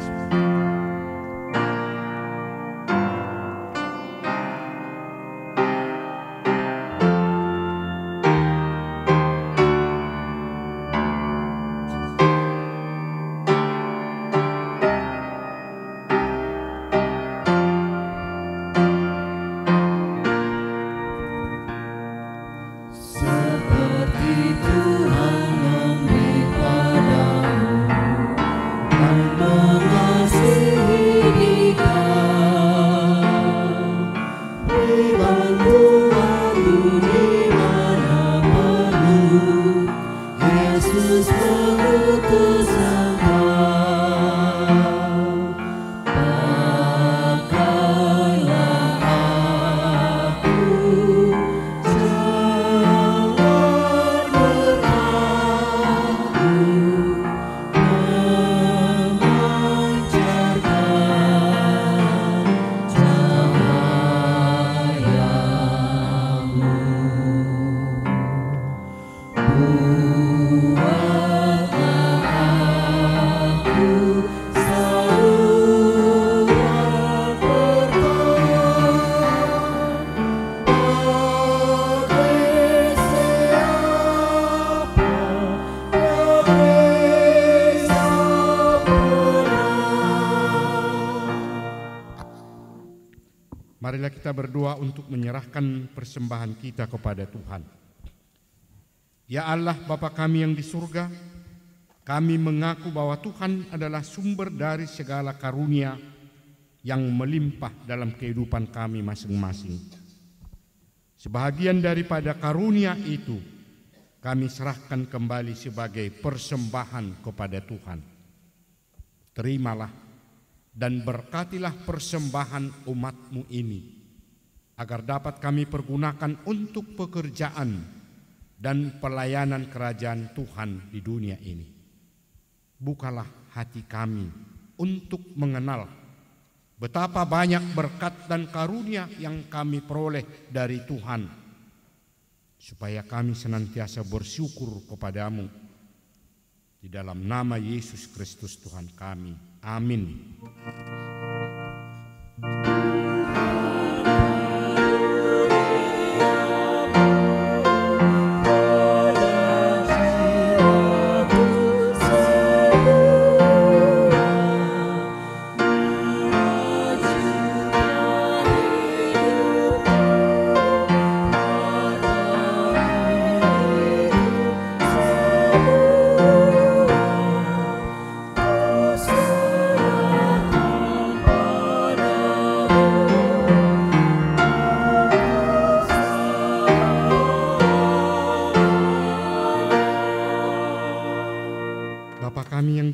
Marilah kita berdoa untuk menyerahkan persembahan kita kepada Tuhan. Ya Allah, Bapa kami yang di surga, kami mengaku bahwa Tuhan adalah sumber dari segala karunia yang melimpah dalam kehidupan kami masing-masing. Sebahagian daripada karunia itu kami serahkan kembali sebagai persembahan kepada Tuhan. Terimalah dan berkatilah persembahan umat-Mu ini, agar dapat kami pergunakan untuk pekerjaan dan pelayanan kerajaan Tuhan di dunia ini. Bukalah hati kami untuk mengenal betapa banyak berkat dan karunia yang kami peroleh dari Tuhan, supaya kami senantiasa bersyukur kepadamu. Di dalam nama Yesus Kristus Tuhan kami. Amin.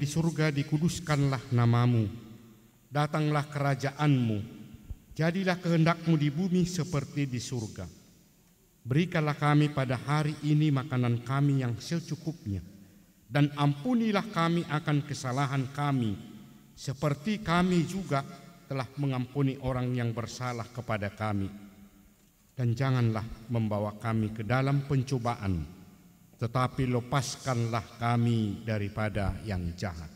Surga, dikuduskanlah namamu, datanglah kerajaanmu, jadilah kehendak-Mu di bumi seperti di surga. Berikanlah kami pada hari ini makanan kami yang secukupnya, dan ampunilah kami akan kesalahan kami, seperti kami juga telah mengampuni orang yang bersalah kepada kami. Dan janganlah membawa kami ke dalam pencobaan, tetapi lepaskanlah kami daripada yang jahat.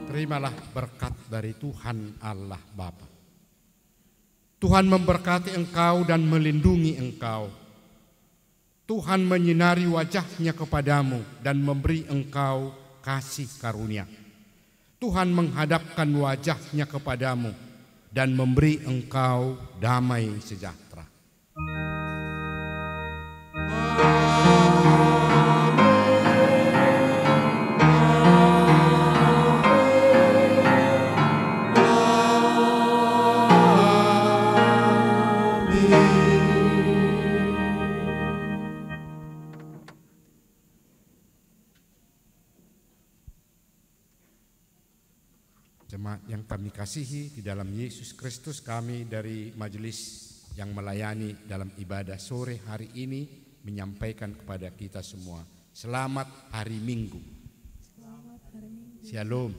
Terimalah berkat dari Tuhan Allah Bapa. Tuhan memberkati engkau dan melindungi engkau. Tuhan menyinari wajah-Nya kepadamu dan memberi engkau kasih karunia. Tuhan menghadapkan wajah-Nya kepadamu dan memberi engkau damai sejahtera. Jemaat yang kami kasihi di dalam Yesus Kristus, kami dari majelis yang melayani dalam ibadah sore hari ini menyampaikan kepada kita semua, selamat hari Minggu. Shalom.